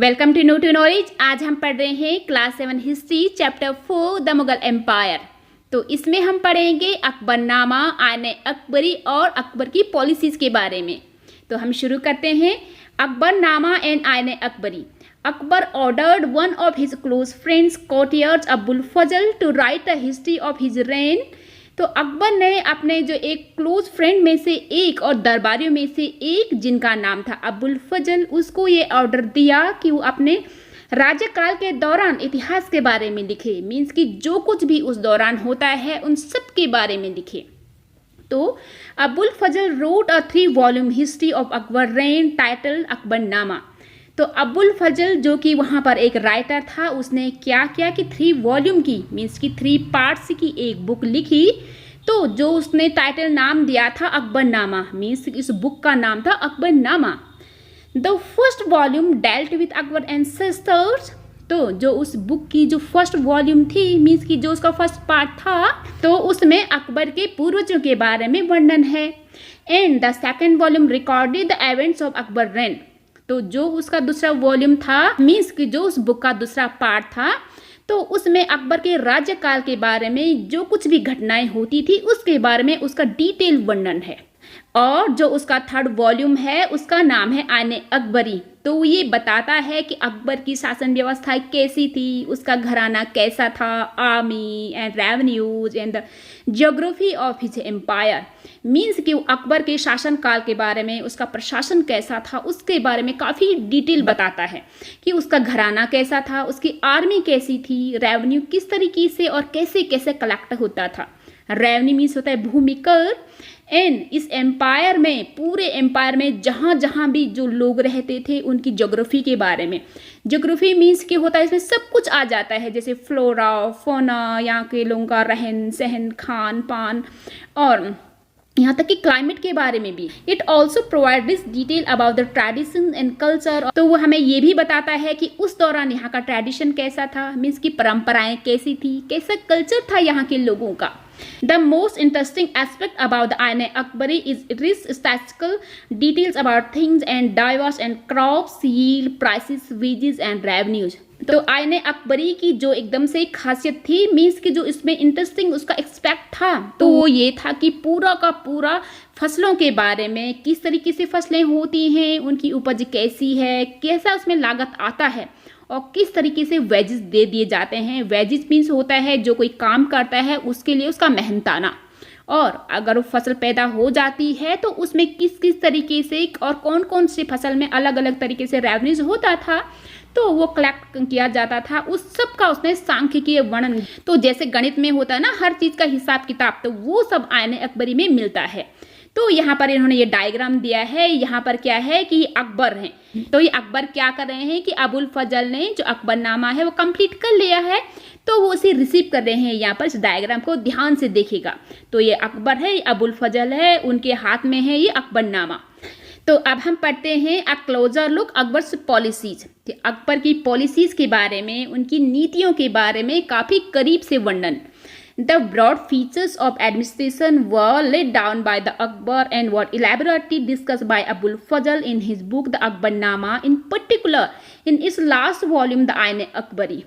Welcome to new to knowledge. आज हम पढ़ रहे हैं class 7 history chapter 4 the Mughal empire. तो इसमें हम पढ़ेंगे अकबरनामा, आईने अकबरी और अकबर की पॉलिसीज़ के बारे में। तो हम शुरू करते हैं। Akbarnama and Aine Akbari. Akbar ordered one of his close friends courtiers Abul Fazl to write a history of his reign. तो अकबर ने अपने जो एक क्लोज फ्रेंड में से एक और दरबारियों में से एक, जिनका नाम था अबुल फजल, उसको ये ऑर्डर दिया कि वो अपने राज्यकाल के दौरान इतिहास के बारे में लिखे। मीन्स कि जो कुछ भी उस दौरान होता है उन सब के बारे में लिखे। तो Abul Fazl wrote a 3 volume history of Akbar reign title Akbarnama. तो अबुल फजल जो कि वहाँ पर एक राइटर था, उसने क्या किया कि 3 वॉल्यूम की, मीन्स कि 3 पार्ट्स की एक बुक लिखी। तो जो उसने टाइटल नाम दिया था अकबरनामा, मीन्स इस बुक का नाम था Akbarnama. The first volume dealt with Akbar ancestors. तो जो उस बुक की जो फर्स्ट वॉल्यूम थी, मीन्स कि जो उसका फर्स्ट पार्ट था, तो उसमें अकबर के पूर्वजों के बारे में वर्णन है। And the second volume recorded the events of Akbar rain. तो जो उसका दूसरा वॉल्यूम था, मीन्स कि जो उस बुक का दूसरा पार्ट था, तो उसमें अकबर के राज्यकाल के बारे में जो कुछ भी घटनाएं होती थी उसके बारे में उसका डिटेल वर्णन है। और जो उसका थर्ड वॉल्यूम है उसका नाम है आईने अकबरी। तो ये बताता है कि अकबर की शासन व्यवस्था कैसी थी, उसका घराना कैसा था, army and revenues and the geography of his empire. Means कि अकबर के शासनकाल के बारे में, उसका प्रशासन कैसा था, उसके बारे में काफ़ी डिटेल बताता है कि उसका घराना कैसा था, उसकी आर्मी कैसी थी, रेवेन्यू किस तरीके से और कैसे कैसे कलेक्ट होता था। रेवेन्यू मीन्स होता है भूमि कर। एंड इस एम्पायर में, पूरे एम्पायर में जहाँ जहाँ भी जो लोग रहते थे उनकी ज्योग्राफी के बारे में। ज्योग्राफी मीन्स कि होता है इसमें सब कुछ आ जाता है, जैसे फ्लोरा फोना, यहाँ के लोगों का रहन सहन, खान पान और यहाँ तक कि क्लाइमेट के बारे में भी। It also provides detail about the tradition and culture. तो वो हमें ये भी बताता है कि उस दौरान यहाँ का ट्रेडिशन कैसा था, मीन्स की परंपराएं कैसी थी, कैसा कल्चर था यहाँ के लोगों का। The most interesting aspect about the Aine Akbari is its statistical details about things and diverse and crops, yield, prices, wages and revenues। तो आईने अकबरी की जो एकदम से खासियत थी, मीन्स कि जो इसमें इंटरेस्टिंग उसका एक्सपेक्ट था, तो वो ये था कि पूरा का पूरा फसलों के बारे में, किस तरीके से फसलें होती हैं, उनकी उपज कैसी है, कैसा उसमें लागत आता है और किस तरीके से वेजेस दे दिए जाते हैं। वेजेस मीन्स होता है जो कोई काम करता है उसके लिए उसका मेहनताना, और अगर वो फसल पैदा हो जाती है तो उसमें किस किस तरीके से और कौन कौन सी फसल में अलग अलग तरीके से रेवेन्यूज होता था, तो वो कलेक्ट किया जाता था। उस सब का उसने सांख्यिकीय वर्णन, तो जैसे गणित में होता है ना हर चीज़ का हिसाब किताब, तो वो सब आईने अकबरी में मिलता है। तो यहाँ पर इन्होंने ये डायग्राम दिया है। यहाँ पर क्या है कि अकबर हैं, तो ये अकबर क्या कर रहे हैं कि अबुल फजल ने जो अकबरनामा है वो कंप्लीट कर लिया है, तो वो उसे रिसीव कर रहे हैं। यहाँ पर इस डायग्राम को ध्यान से देखिएगा। तो ये अकबर है, ये अबुल फजल है, उनके हाथ में है ये अकबरनामा। तो अब हम पढ़ते हैं a closer look Akbar's policies. Akbar की पॉलिसीज के बारे में, उनकी नीतियों के बारे में काफ़ी करीब से वर्णन। The broad features of administration were laid down by the Akbar and were elaborately discussed by Abul Fazl in his book The Akbarnama, in particular in its last volume The Aine Akbari।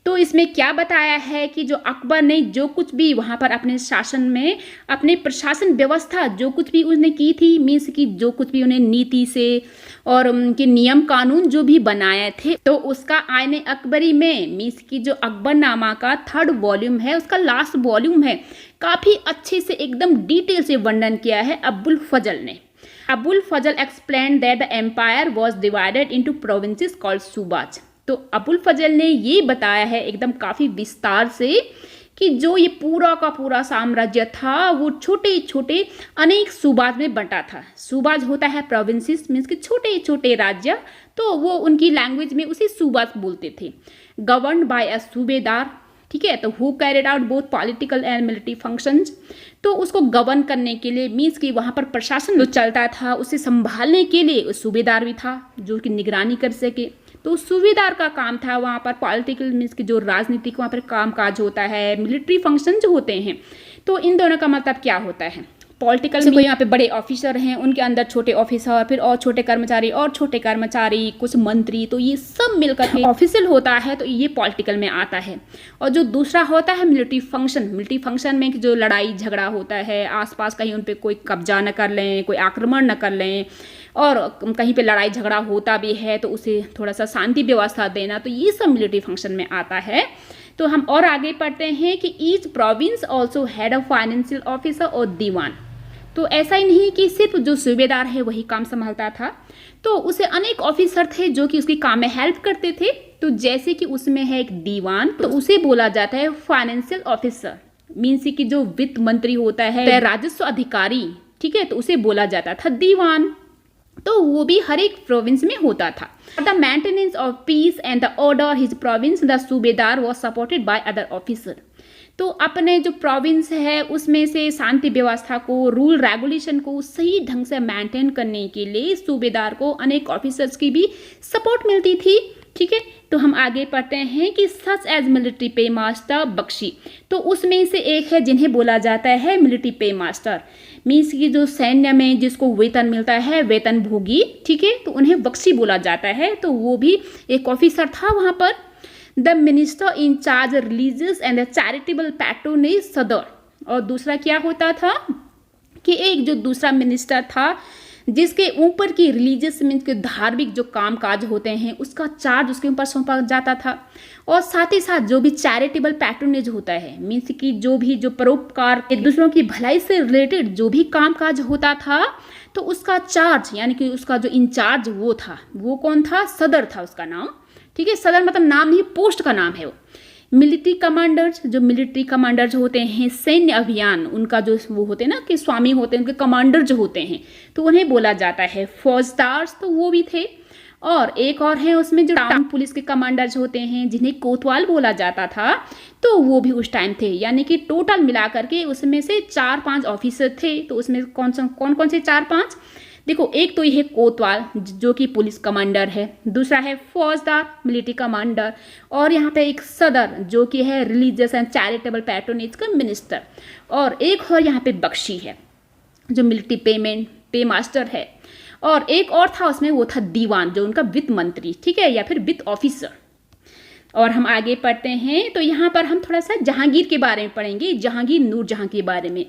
तो इसमें क्या बताया है कि जो अकबर ने जो कुछ भी वहाँ पर अपने शासन में, अपने प्रशासन व्यवस्था जो कुछ भी उसने की थी, मीन्स कि जो कुछ भी उन्हें नीति से और उनके नियम कानून जो भी बनाए थे, तो उसका आईने अकबरी में, मीन्स कि जो अकबरनामा का थर्ड वॉल्यूम है, उसका लास्ट वॉल्यूम है, काफ़ी अच्छे से एकदम डिटेल से वर्णन किया है अबुल फजल ने। Abul Fazl explain that the empire was divided into provinces called subas. तो अबुल फजल ने ये बताया है एकदम काफ़ी विस्तार से कि जो ये पूरा का पूरा साम्राज्य था वो छोटे छोटे अनेक सूबाज में बंटा था। सूबाज होता है प्रोविंसेस, मीन्स कि छोटे छोटे राज्य, तो वो उनकी लैंग्वेज में उसे सूबाज बोलते थे। गवर्न बाय अ सूबेदार, ठीक है, तो who carried out both political and military functions. तो उसको गवर्न करने के लिए, मीन्स कि वहाँ पर प्रशासन जो चलता था उसे संभालने के लिए सूबेदार भी था जो कि निगरानी कर सके। तो सूबेदार का काम था वहाँ पर पॉलिटिकल, मीन्स कि जो राजनीतिक वहाँ पर काम काज होता है, मिलिट्री फंक्शन जो होते हैं। तो इन दोनों का मतलब क्या होता है? पॉलिटिकल में कोई यहाँ पे बड़े ऑफिसर हैं, उनके अंदर छोटे ऑफिसर, फिर और छोटे कर्मचारी और छोटे कर्मचारी, कुछ मंत्री, तो ये सब मिलकर के ऑफिशियल होता है, तो ये पॉलिटिकल में आता है। और जो दूसरा होता है मिलिट्री फंक्शन। मिलिट्री फंक्शन में जो लड़ाई झगड़ा होता है, आसपास कहीं उन पर कोई कब्जा न कर लें, कोई आक्रमण न कर लें, और कहीं पे लड़ाई झगड़ा होता भी है तो उसे थोड़ा सा शांति व्यवस्था देना, तो ये सब मिलिट्री फंक्शन में आता है। तो हम और आगे पढ़ते हैं कि each province also had a financial officer और दीवान। तो ऐसा ही नहीं कि सिर्फ जो सूबेदार है वही काम संभालता था, तो उसे अनेक ऑफिसर थे जो कि उसके काम में हेल्प करते थे। तो जैसे कि उसमें है एक दीवान, तो उसे बोला जाता है फाइनेंशियल ऑफिसर। मीन्स कि जो वित्त मंत्री होता है, राजस्व अधिकारी, ठीक है, तो उसे बोला जाता था दीवान। तो वो भी हर एक प्रोविंस में होता था। The maintenance of peace and the order his province the subedar was supported by other officer. तो अपने जो प्रोविंस है उसमें से शांति व्यवस्था को, रूल रेगुलेशन को सही ढंग से मेंटेन करने के लिए सूबेदार को अनेक ऑफिसर्स की भी सपोर्ट मिलती थी। ठीक है, तो हम आगे पढ़ते हैं कि सच एज मिलिट्री पे मास्टर बख्शी। तो उसमें से एक है जिन्हें बोला जाता है मिलिट्री पे मास्टर। मीन्स की जो सैन्य में जिसको वेतन मिलता है, वेतन भोगी, ठीक है, तो उन्हें बख्शी बोला जाता है। तो वो भी एक ऑफिसर था वहाँ पर। The minister in charge religious and charitable patronage सदर। और दूसरा क्या होता था कि एक जो दूसरा मिनिस्टर था जिसके ऊपर की रिलीजियस मीन्स के धार्मिक जो काम काज होते हैं उसका चार्ज उसके ऊपर सौंपा जाता था। और साथ ही साथ जो भी चैरिटेबल पैट्रोनेज होता है, मीन्स कि जो भी जो परोपकार, दूसरों की भलाई से रिलेटेड जो भी काम काज होता था, तो उसका चार्ज यानी कि उसका जो इंचार्ज वो था, वो कौन था? सदर था उसका नाम। ठीक है, सदर मतलब नाम नहीं, पोस्ट का नाम है वो। मिलिट्री कमांडर्स, जो मिलिट्री कमांडर्स होते हैं सैन्य अभियान, उनका जो वो होते हैं ना कि स्वामी होते हैं, उनके कमांडर जो होते हैं, तो उन्हें बोला जाता है फौजदार्स, तो वो भी थे। और एक और है उसमें जो टाउन पुलिस के कमांडर्स होते हैं जिन्हें कोतवाल बोला जाता था, तो वो भी उस टाइम थे। यानी कि टोटल मिला करके उसमें से 4-5 ऑफिसर थे। तो उसमें कौन कौन से 4-5 देखो, एक तो ये है कोतवाल जो कि पुलिस कमांडर है, दूसरा है फौजदार मिलिट्री कमांडर, और यहाँ पे एक सदर जो कि है रिलीजियस एंड चैरिटेबल पैट्रोनेज का मिनिस्टर, और एक और यहाँ पे बख्शी है जो मिलिट्री पे मास्टर है, और एक और था उसमें वो था दीवान जो उनका वित्त मंत्री, ठीक है, या फिर वित्त ऑफिसर। और हम आगे पढ़ते हैं तो यहाँ पर हम थोड़ा सा जहांगीर के बारे में पढ़ेंगे, जहांगीर नूरजहां के बारे में।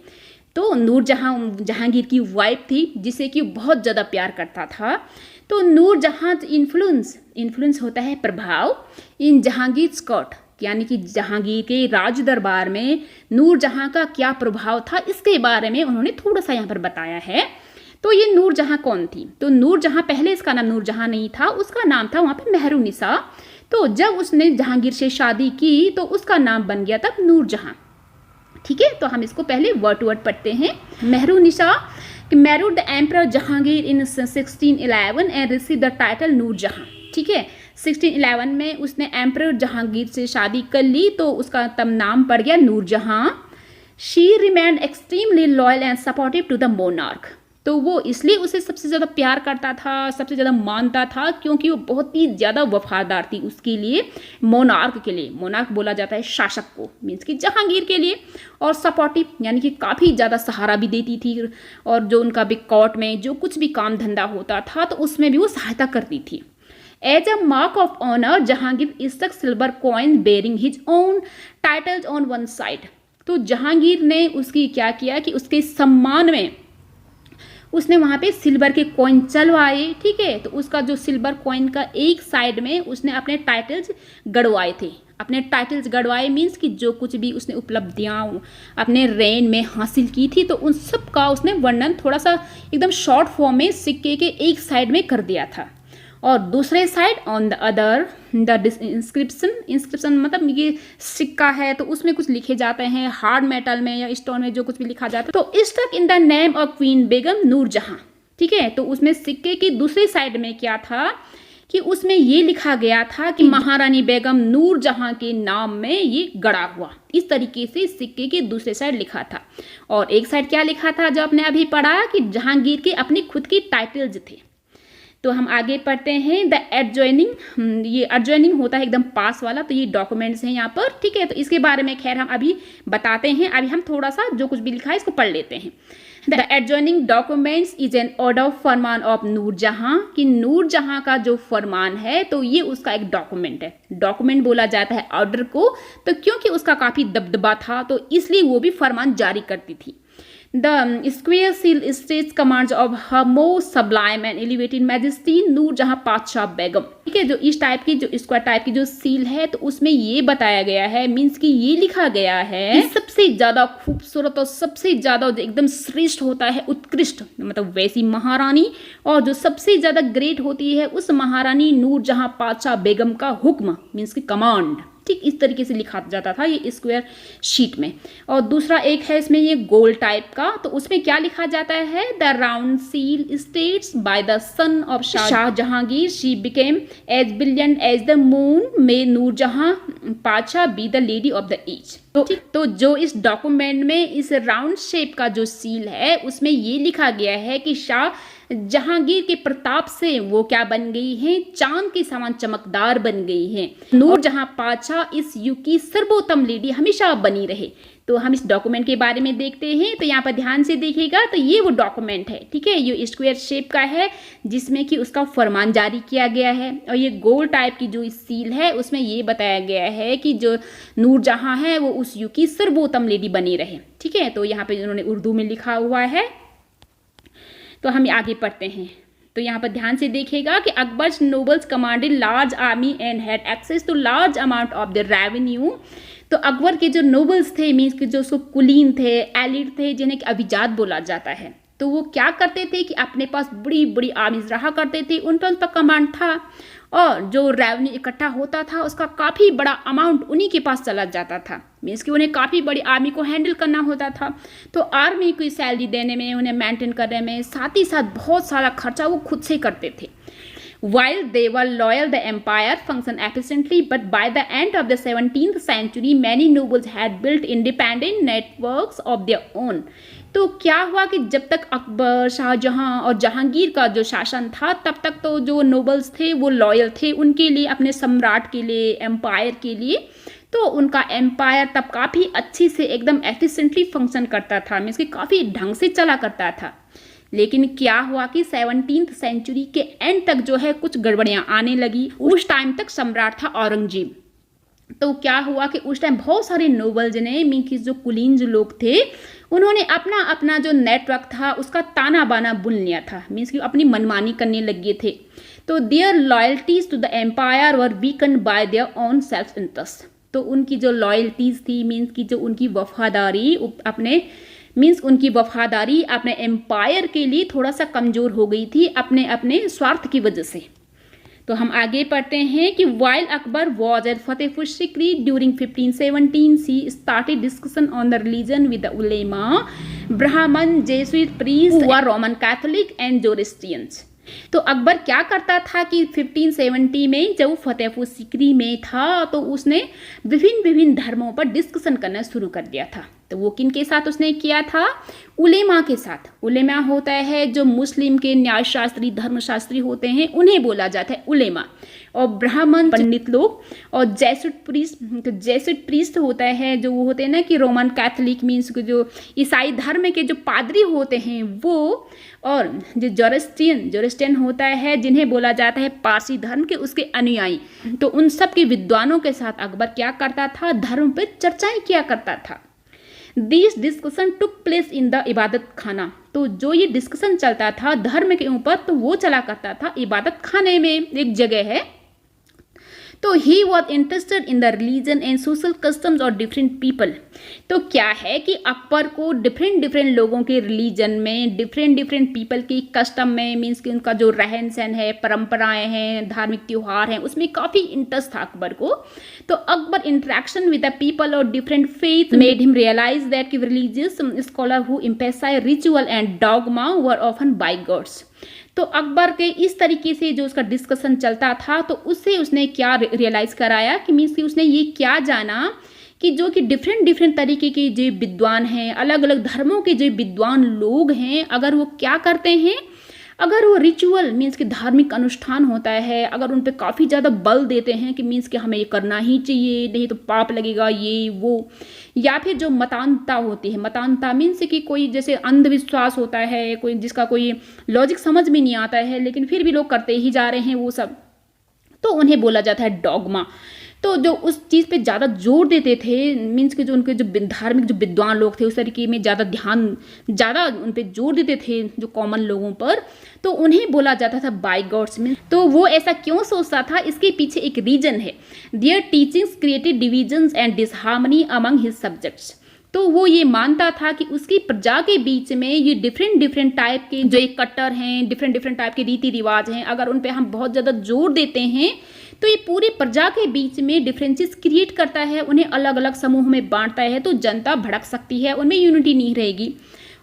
तो नूरजहां जहांगीर की वाइफ थी जिसे कि बहुत ज़्यादा प्यार करता था। तो नूरजहां इन्फ्लुएंस होता है प्रभाव इन जहांगीर स्कॉट, यानी कि जहांगीर के राज दरबार में नूरजहां का क्या प्रभाव था, इसके बारे में उन्होंने थोड़ा सा यहाँ पर बताया है। तो ये नूरजहां कौन थी? तो नूरजहां, पहले इसका नाम नूरजहां नहीं था, उसका नाम था वहाँ पे मेहरुनिसा। तो जब उसने जहांगीर से शादी की तो उसका नाम बन गया तब नूरजहां। ठीक है, तो हम इसको पहले वर्ड टू वर्ड पढ़ते हैं। Mehrunnisa married the emperor Jahangir in 1611 and receive the title Nurjahan. ठीक है, 1611 में उसने एम्परर जहांगीर से शादी कर ली, तो उसका तब नाम पड़ गया Nurjahan. She remained extremely loyal and supportive to the monarch. तो वो इसलिए उसे सबसे ज़्यादा प्यार करता था, सबसे ज़्यादा मानता था, क्योंकि वो बहुत ही ज़्यादा वफादार थी उसके लिए, मोनार्क के लिए। मोनार्क बोला जाता है शासक को, मीन्स कि जहांगीर के लिए। और सपोर्टिव यानी कि काफ़ी ज़्यादा सहारा भी देती थी, और जो उनका भी कोर्ट में जो कुछ भी काम धंधा होता था तो उसमें भी वो सहायता करती थी। As a mark of honour Jahangir struck silver coin bearing his own titles on one side. तो जहांगीर ने उसकी क्या किया कि उसके सम्मान में उसने वहाँ पे सिल्वर के कॉइन चलवाए। ठीक है, तो उसका जो सिल्वर कॉइन का एक साइड में उसने अपने टाइटल्स गड़वाए थे। अपने टाइटल्स गड़वाए मीन्स कि जो कुछ भी उसने उपलब्धियाँ अपने रेन में हासिल की थी, तो उन सब का उसने वर्णन थोड़ा सा एकदम शॉर्ट फॉर्म में सिक्के के एक साइड में कर दिया था। और दूसरे side on the other the inscription मतलब ये सिक्का है तो उसमें कुछ लिखे जाते हैं, हार्ड मेटल में या स्टोन में जो कुछ भी लिखा जाता है, तो struck in the name of queen Begum Nur Jahan. ठीक है, तो उसमें सिक्के की दूसरी साइड में क्या था कि उसमें ये लिखा गया था कि महारानी बेगम नूरजहां के नाम में ये गड़ा हुआ। इस तरीके से सिक्के की दूसरे साइड लिखा था। और एक साइड क्या लिखा था जो आपने अभी पढ़ा कि जहांगीर के अपनी खुद की टाइटल्स थे। तो हम आगे पढ़ते हैं द एडजॉइनिंग। ये एडजॉइनिंग होता है एकदम पास वाला, तो ये डॉक्यूमेंट्स हैं यहाँ पर। ठीक है, तो इसके बारे में खैर हम अभी बताते हैं। अभी हम थोड़ा सा जो कुछ भी लिखा है इसको पढ़ लेते हैं। The adjoining documents is an order farman of Nurjahan, कि नूरजहां का जो फरमान है तो ये उसका एक डॉक्यूमेंट है। डॉक्यूमेंट बोला जाता है ऑर्डर को, तो क्योंकि उसका काफ़ी दबदबा था तो इसलिए वो भी फरमान जारी करती थी। The square seal states commands of her most sublime and elevated majesty Noor Jahan पातशाह बेगम। ठीक है, जो इस टाइप की जो स्क्वायर टाइप की जो सील है तो उसमें ये बताया गया है, मीन्स कि ये लिखा गया है कि सबसे ज्यादा खूबसूरत और सबसे ज्यादा जो एकदम श्रेष्ठ होता है, उत्कृष्ट मतलब वैसी महारानी, और जो सबसे ज्यादा ग्रेट होती है उस महारानी नूरजहां पातशाह बेगम का हुक्म, मीन्स की कमांड। ठीक इस तरीके से लिखा जाता था ये स्क्वायर शीट में। और दूसरा एक है इसमें ये गोल टाइप का, तो उसमें क्या लिखा जाता है, the round seal states by the son of Shah Jahangir she became as brilliant as the moon, may Nur Jahan Padshah be the lady of the age. तो जो इस डॉक्यूमेंट में इस राउंड शेप का जो सील है उसमें ये लिखा गया है कि शाह जहांगीर के प्रताप से वो क्या बन गई है, चांद के समान चमकदार बन गई है। नूरजहां पातशाह इस युग की सर्वोत्तम लेडी हमेशा बनी रहे। तो हम इस डॉक्यूमेंट के बारे में देखते हैं, तो यहाँ पर ध्यान से देखिएगा, तो ये वो डॉक्यूमेंट है। ठीक है, ये स्क्वायर शेप का है जिसमें कि उसका फरमान जारी किया गया है, और ये गोल टाइप की जो सील है उसमें ये बताया गया है कि जो नूरजहां है वो उस युग की सर्वोत्तम लेडी बनी रहे। ठीक है, तो यहाँ पे उन्होंने उर्दू में लिखा हुआ है। तो हम आगे पढ़ते हैं, तो यहाँ पर ध्यान से देखिएगा कि Akbar's nobles commanded large army and had access to large amount of the revenue. तो अकबर के जो नोबल्स थे, मीन्स के जो उसको कुलीन थे, एलिट थे, जिन्हें अभिजात बोला जाता है, तो वो क्या करते थे कि अपने पास बड़ी बड़ी आर्मीज रहा करते थे, उन पर कमांड था, और जो रेवेन्यू इकट्ठा होता था उसका काफ़ी बड़ा अमाउंट उन्हीं के पास चला जाता था। मीन्स कि उन्हें काफ़ी बड़ी आर्मी को हैंडल करना होता था, तो आर्मी को सैलरी देने में, उन्हें मेंटेन करने में, साथ ही साथ बहुत सारा खर्चा वो खुद से करते थे। While they were loyal, the empire functioned efficiently, but by the end of the 17th century, many nobles had built independent networks of their own. तो क्या हुआ कि जब तक अकबर, शाहजहां और जहांगीर का जो शासन था तब तक तो जो नोबल्स थे वो लॉयल थे उनके लिए, अपने सम्राट के लिए, एम्पायर के लिए। तो उनका एम्पायर तब काफ़ी अच्छी से एकदम एफिशिएंटली फंक्शन करता था, मीन्स कि काफ़ी ढंग से चला करता था। लेकिन क्या हुआ कि 17th सेंचुरी के एंड तक जो है कुछ गड़बड़ियाँ आने लगी। उस टाइम तक सम्राट था औरंगजेब। तो क्या हुआ कि उस टाइम बहुत सारे नोबल्स ने, मीन्स कि जो कुलीन जो लोग थे, उन्होंने अपना अपना जो नेटवर्क था उसका ताना बाना बुन लिया था, मीन्स कि अपनी मनमानी करने लगे थे। तो their loyalties to the empire were weaken by their own self interest. तो उनकी जो लॉयल्टीज थी, मीन्स की जो उनकी वफादारी उनकी वफादारी अपने एम्पायर के लिए थोड़ा सा कमज़ोर हो गई थी, अपने अपने स्वार्थ की वजह से। तो हम आगे पढ़ते हैं कि while Akbar was at Fatehpur Sikri during 1517 C started discussion on the religion with the ulema, Brahman, Jesuit priest व रोमन कैथोलिक एंड जोरिस्टियंस। तो अकबर क्या करता था कि 1570 में जब वो फतेहपुर सिकरी में था तो उसने विभिन्न धर्मों पर डिस्कशन करना शुरू कर दिया था। तो वो किन के साथ उसने किया था, उलेमा के साथ। उलेमा होता है जो मुस्लिम के न्यायशास्त्री, धर्मशास्त्री होते हैं, उन्हें बोला जाता है उलेमा। और ब्राह्मण पंडित लोग, और जेसुइट प्रीस्ट, तो जेसुइट प्रीस्ट होता है जो वो होते हैं ना कि रोमन कैथोलिक मीन्स जो ईसाई धर्म के जो पादरी होते हैं वो, और जो जोरिस्टियन होता है जिन्हें बोला जाता है पारसी धर्म के उसके अनुयायी। तो उन सब के विद्वानों के साथ अकबर क्या करता था, धर्म पर चर्चाएं किया करता था। This discussion took place in the इबादत खाना। तो जो ये डिस्कशन चलता था धर्म के ऊपर, तो वो चला करता था इबादत खाने में, एक जगह है। तो he was interested in the religion and social customs और डिफरेंट पीपल। तो क्या है कि अकबर को डिफरेंट लोगों के रिलीजन में, डिफरेंट पीपल की कस्टम में, मीन्स कि उनका जो रहन सहन है, परंपराएं हैं, धार्मिक त्यौहार हैं, उसमें काफ़ी इंटरेस्ट था अकबर को। तो Akbar interaction with the people of different faith made him realise that कि religious scholar who emphasise ritual and dogma were often bigots. तो अकबर के इस तरीके से जो उसका डिस्कशन चलता था, तो उससे उसने क्या रियलाइज़ कराया कि मीन्स कि उसने ये क्या जाना कि जो कि डिफरेंट तरीके के जो विद्वान हैं, अलग अलग धर्मों के जो विद्वान लोग हैं, अगर वो क्या करते हैं, अगर वो रिचुअल मीन्स कि धार्मिक अनुष्ठान होता है, अगर उन पे काफ़ी ज़्यादा बल देते हैं कि मीन्स कि हमें ये करना ही चाहिए, नहीं तो पाप लगेगा ये वो, या फिर जो मतान्ता होती है, मतान्ता मीन्स कि कोई जैसे अंधविश्वास होता है, कोई जिसका कोई लॉजिक समझ में नहीं आता है लेकिन फिर भी लोग करते ही जा रहे हैं वो सब, तो उन्हें बोला जाता है डॉगमा। तो जो उस चीज़ पे ज़्यादा जोर देते थे मीन्स कि जो उनके जो धार्मिक जो विद्वान लोग थे उस तरीके में ज़्यादा ज़्यादा उन पे जोर देते थे जो कॉमन लोगों पर, तो उन्हें बोला जाता था बाय गॉड्स में। तो वो ऐसा क्यों सोचता था, इसके पीछे एक रीजन है। Their teachings created divisions and disharmony among his subjects. तो वो ये मानता था कि उसकी प्रजा के बीच में ये डिफरेंट टाइप के जो एक कट्टर हैं, डिफरेंट टाइप के रीति रिवाज हैं, अगर उन पे हम बहुत ज़्यादा जोर देते हैं तो ये पूरी प्रजा के बीच में डिफरेंसेस क्रिएट करता है, उन्हें अलग अलग समूह में बांटता है, तो जनता भड़क सकती है, उनमें यूनिटी नहीं रहेगी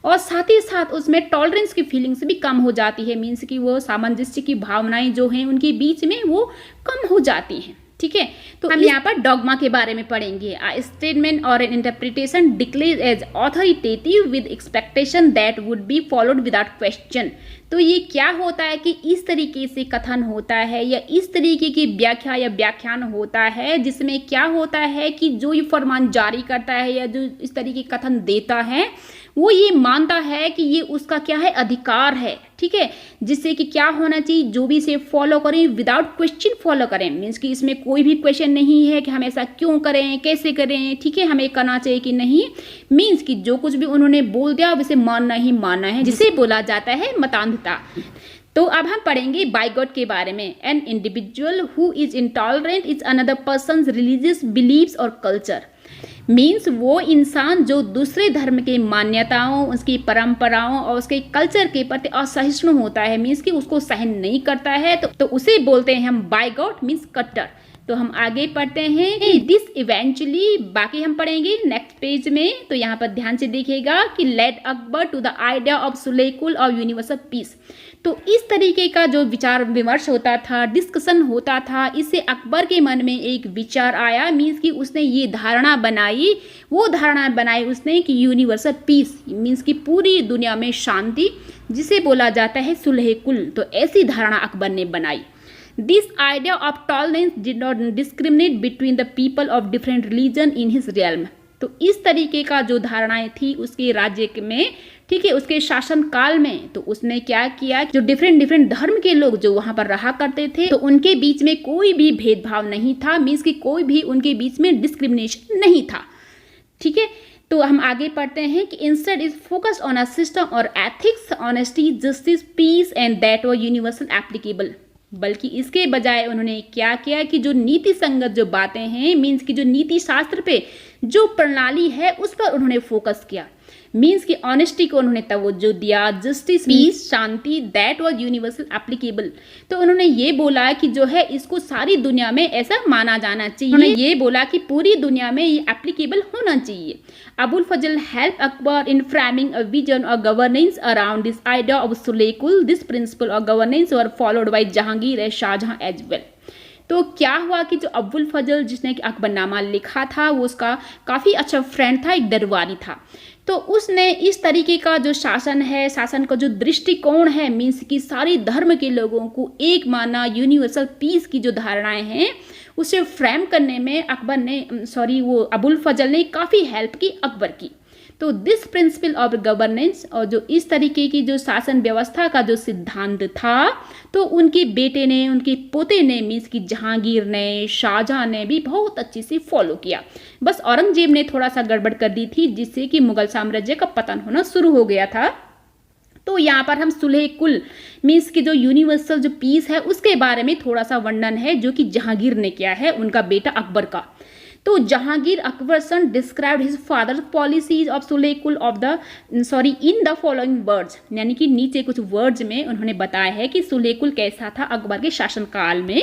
और साथ ही साथ उसमें टॉलरेंस की फीलिंग्स भी कम हो जाती है। मीन्स कि वो सामंजस्य की भावनाएं जो हैं उनके बीच में वो कम हो जाती हैं। ठीक है, तो हम यहाँ पर डॉगमा के बारे में पढ़ेंगे। A statement or an interpretation declare as authoritative with expectation that would be followed without question. तो ये क्या होता है कि इस तरीके से कथन होता है या इस तरीके की व्याख्या या व्याख्यान होता है जिसमें क्या होता है कि जो ये फरमान जारी करता है या जो इस तरीके कथन देता है वो ये मानता है कि ये उसका क्या है, अधिकार है। ठीक है, जिससे कि क्या होना चाहिए, जो भी इसे फॉलो करें विदाउट क्वेश्चन फॉलो करें। मीन्स कि इसमें कोई भी क्वेश्चन नहीं है कि हम ऐसा क्यों करें, कैसे करें, ठीक है, हमें करना चाहिए कि नहीं। मीन्स कि जो कुछ भी उन्होंने बोल दिया उसे मानना ही मानना है, जिसे बोला जाता है मतान्धता। तो अब हम पढ़ेंगे बाय गॉड के बारे में। An individual who is intolerant is another persons religious believes or culture. Means वो इंसान जो दूसरे धर्म के मान्यताओं, उसकी परंपराओं और उसके कल्चर के प्रति असहिष्णु होता है, मीन्स कि उसको सहन नहीं करता है, तो उसे बोलते हैं हम बाय गॉड मीन्स कट्टर। तो हम आगे पढ़ते हैं दिस इवेंचुअली, बाकी हम पढ़ेंगे नेक्स्ट पेज में। तो यहाँ पर ध्यान से देखिएगा कि led Akbar to the idea of sulh-i-kul or universal piece. तो इस तरीके का जो विचार विमर्श होता था, डिस्कशन होता था, इससे अकबर के मन में एक विचार आया। मीन्स कि उसने ये धारणा बनाई, वो धारणा बनाई उसने कि यूनिवर्सल पीस मीन्स कि पूरी दुनिया में शांति, जिसे बोला जाता है सुलह कुल। तो ऐसी धारणा अकबर ने बनाई। This idea of tolerance did not discriminate between the people of different religion in his realm. तो इस तरीके का जो धारणाएं थी उसके राज्य में, ठीक है, उसके शासन काल में, तो उसने क्या किया, जो डिफरेंट धर्म के लोग जो वहां पर रहा करते थे तो उनके बीच में कोई भी भेदभाव नहीं था। मीन्स कि कोई भी उनके बीच में डिस्क्रिमिनेशन नहीं था। ठीक है, तो हम आगे पढ़ते हैं कि instead is focused on a system of ethics, honesty, justice, peace and that were universal applicable. बल्कि इसके बजाय उन्होंने क्या किया कि जो नीति संगत जो बातें हैं, मीन्स की जो नीति शास्त्र पे जो प्रणाली है उस पर उन्होंने फोकस किया। मीन्स की ऑनेस्टी को उन्होंने तवज्जो दिया, जस्टिस, पीस, शांति, दैट वाज यूनिवर्सल एप्लीकेबल। तो उन्होंने ये बोला कि जो है इसको सारी दुनिया में ऐसा माना जाना चाहिए। उन्होंने ये बोला कि पूरी दुनिया में ये एप्लीकेबल होना चाहिए। Abul Fazl help Akbar in framing a vision of governance around this idea of sulh-i-kul. This principle of governance were followed by Jahangir and Shah Jahan as well. तो क्या हुआ कि जो अबुल फजल जिसने कि अकबरनामा लिखा था वो उसका काफ़ी अच्छा फ्रेंड था, एक दरबारी था। तो उसने इस तरीके का जो शासन है, शासन का जो दृष्टिकोण है, मीन्स कि सारे धर्म के लोगों को एक माना, यूनिवर्सल पीस की जो धारणाएं हैं उसे फ्रेम करने में वो अबुल फजल ने काफ़ी हेल्प की अकबर की। तो दिस प्रिंसिपल ऑफ गवर्नेंस और जो इस तरीके की जो शासन व्यवस्था का जो सिद्धांत था तो उनके बेटे ने, उनके पोते ने, मीन्स कि जहांगीर ने, शाहजहां ने भी बहुत अच्छे से फॉलो किया। बस औरंगजेब ने थोड़ा सा गड़बड़ कर दी थी जिससे कि मुगल साम्राज्य का पतन होना शुरू हो गया था। तो यहाँ पर हम सुलह कुल मीन्स की जो यूनिवर्सल जो पीस है उसके बारे में थोड़ा सा वर्णन है जो कि जहांगीर ने किया है, उनका बेटा अकबर का। तो Jahangir Akbar son described his father policies of sulh-i-kul in the following words, यानी कि नीचे कुछ वर्ड्स में उन्होंने बताया है कि सुलेकुल कैसा था अकबर के शासनकाल में।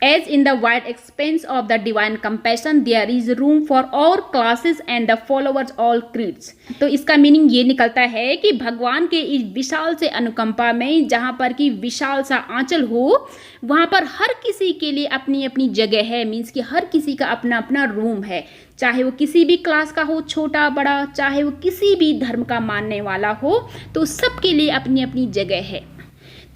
As in the wide expanse of the divine compassion, there is room for all classes and the followers all creeds. तो इसका मीनिंग ये निकलता है कि भगवान के इस विशाल से अनुकंपा में, जहाँ पर कि विशाल सा आंचल हो, वहाँ पर हर किसी के लिए अपनी अपनी जगह है। मीन्स कि हर किसी का अपना अपना रूम है, चाहे वो किसी भी क्लास का हो, छोटा बड़ा, चाहे वो किसी भी धर्म का मानने वाला हो, तो सबके लिए अपनी अपनी जगह है।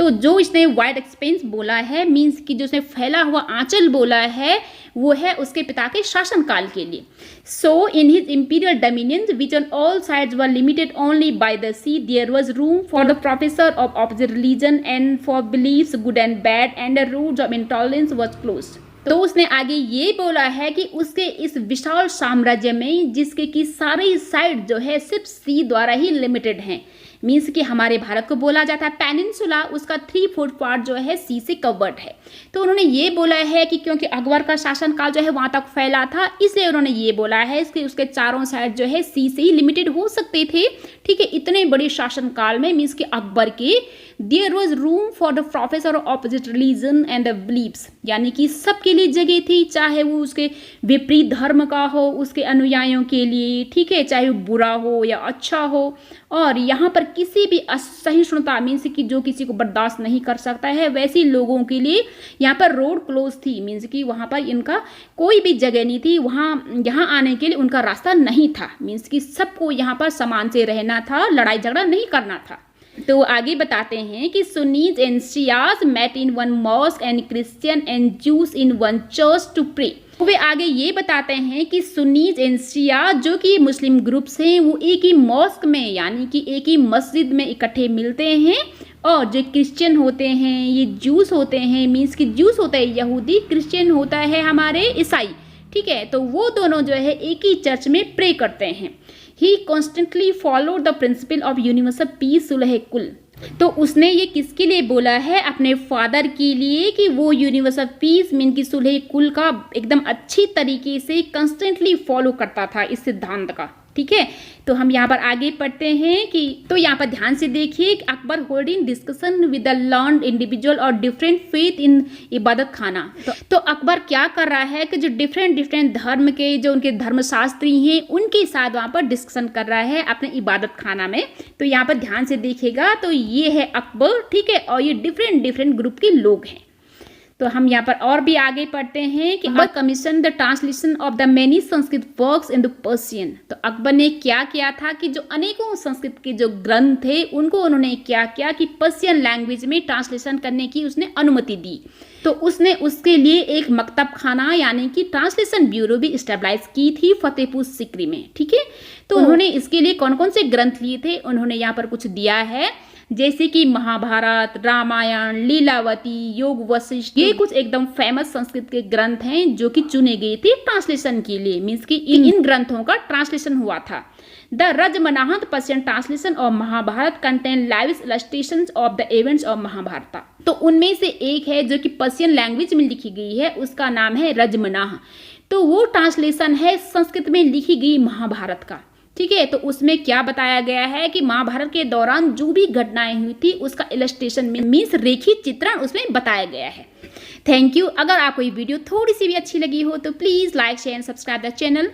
तो जो इसने वाइड एक्सपेंस बोला है मीन्स कि जो इसने फैला हुआ आंचल बोला है वो है उसके पिता के शासनकाल के लिए। So in his imperial dominions which on all sides were limited only by the sea there was room for the professor of opposite religion and for beliefs good and bad and the roots of intolerance was closed. तो उसने आगे ये बोला है कि उसके इस विशाल साम्राज्य में जिसके की सारी साइड जो है सिर्फ सी द्वारा ही लिमिटेड हैं, मीन्स कि हमारे भारत को बोला जाता है पेनिनसुला, उसका 3/4 पार्ट जो है सी से कवर्ड है। तो उन्होंने ये बोला है कि क्योंकि अकबर का शासनकाल जो है वहाँ तक फैला था, इसलिए उन्होंने ये बोला है कि उसके चारों साइड जो है सी से ही लिमिटेड हो सकते थे। ठीक है, इतने बड़े शासनकाल में मीन्स कि अकबर के there was room for the professor of opposite religion and the believes, यानी कि सबके लिए जगह थी, चाहे वो उसके विपरीत धर्म का हो, उसके अनुयायियों के लिए, ठीक है, चाहे वो बुरा हो या अच्छा हो। और यहाँ पर किसी भी असहिष्णुता मीन्स कि जो किसी को बर्दाश्त नहीं कर सकता है वैसे लोगों के लिए यहाँ पर रोड क्लोज थी, मीन्स कि वहाँ पर इनका कोई भी जगह नहीं थी, वहाँ यहाँ आने के लिए उनका रास्ता नहीं था, मीन्स कि सबको यहाँ पर समान से रहना था, लड़ाई झगड़ा नहीं करना था। तो आगे बताते हैं कि Sunnis and Shias met in one mosque and Christian and Jews in one church to pray. तो वे आगे ये बताते हैं कि सुन्नीज एंड शिया जो कि मुस्लिम ग्रुप्स हैं वो एक ही मॉस्क में यानी कि एक ही मस्जिद में इकट्ठे मिलते हैं, और जो क्रिश्चियन होते हैं ये जूस होते हैं, मीन्स कि जूस होता है यहूदी, क्रिश्चियन होता है हमारे ईसाई। ठीक है, तो वो दोनों जो है एक ही चर्च में प्रे करते हैं। He constantly followed the principle of universal peace sulh kul. तो उसने ये किसके लिए बोला है? अपने फादर के लिए, कि वो यूनिवर्सल पीस मीन की सुलह कुल का एकदम अच्छी तरीके से कंस्टेंटली फॉलो करता था इस सिद्धांत का। ठीक है, तो हम यहाँ पर आगे पढ़ते हैं कि तो यहाँ पर ध्यान से देखिए कि Akbar holding discussion with the learned individual और डिफरेंट फेथ इन इबादत खाना। तो अकबर क्या कर रहा है कि जो डिफरेंट धर्म के जो उनके धर्मशास्त्री हैं उनके साथ वहाँ पर डिस्कशन कर रहा है अपने इबादत खाना में। तो यहाँ पर ध्यान से देखिएगा तो ये है अकबर, ठीक है, और ये डिफरेंट ग्रुप के लोग हैं। तो हम यहाँ पर और भी आगे पढ़ते हैं कि Akbar commission the translation of the many Sanskrit works in the Persian. तो अकबर ने क्या किया था कि जो अनेकों संस्कृत के जो ग्रंथ थे उनको उन्होंने क्या किया कि पर्शियन लैंग्वेज में ट्रांसलेशन करने की उसने अनुमति दी। तो उसने उसके लिए एक मकतब खाना यानी कि ट्रांसलेशन ब्यूरो भी इस्टेब्लाइज की थी फतेहपुर सिकरी में। ठीक है, तो उन्होंने इसके लिए कौन कौन से ग्रंथ लिए थे उन्होंने यहाँ पर कुछ दिया है, जैसे कि महाभारत, रामायण, लीलावती, योग वशिष्ठ, ये कुछ एकदम फेमस संस्कृत के ग्रंथ हैं जो कि चुने गए थे ट्रांसलेशन के लिए, मीन्स कि इन ग्रंथों का ट्रांसलेशन हुआ था। The Razmnama Persian translation of Mahabharata contain live illustrations of the events of Mahabharata. तो उनमें से एक है जो कि पर्शियन लैंग्वेज में लिखी गई है, उसका नाम है रजमनाह। तो वो ट्रांसलेशन है संस्कृत में लिखी गई महाभारत का। ठीक है, तो उसमें क्या बताया गया है कि महाभारत के दौरान जो भी घटनाएं हुई थी उसका इलस्ट्रेशन में मीन्स रेखित चित्रण उसमें बताया गया है। Thank you. अगर आपको ये वीडियो थोड़ी सी भी अच्छी लगी हो तो please like share and subscribe the channel.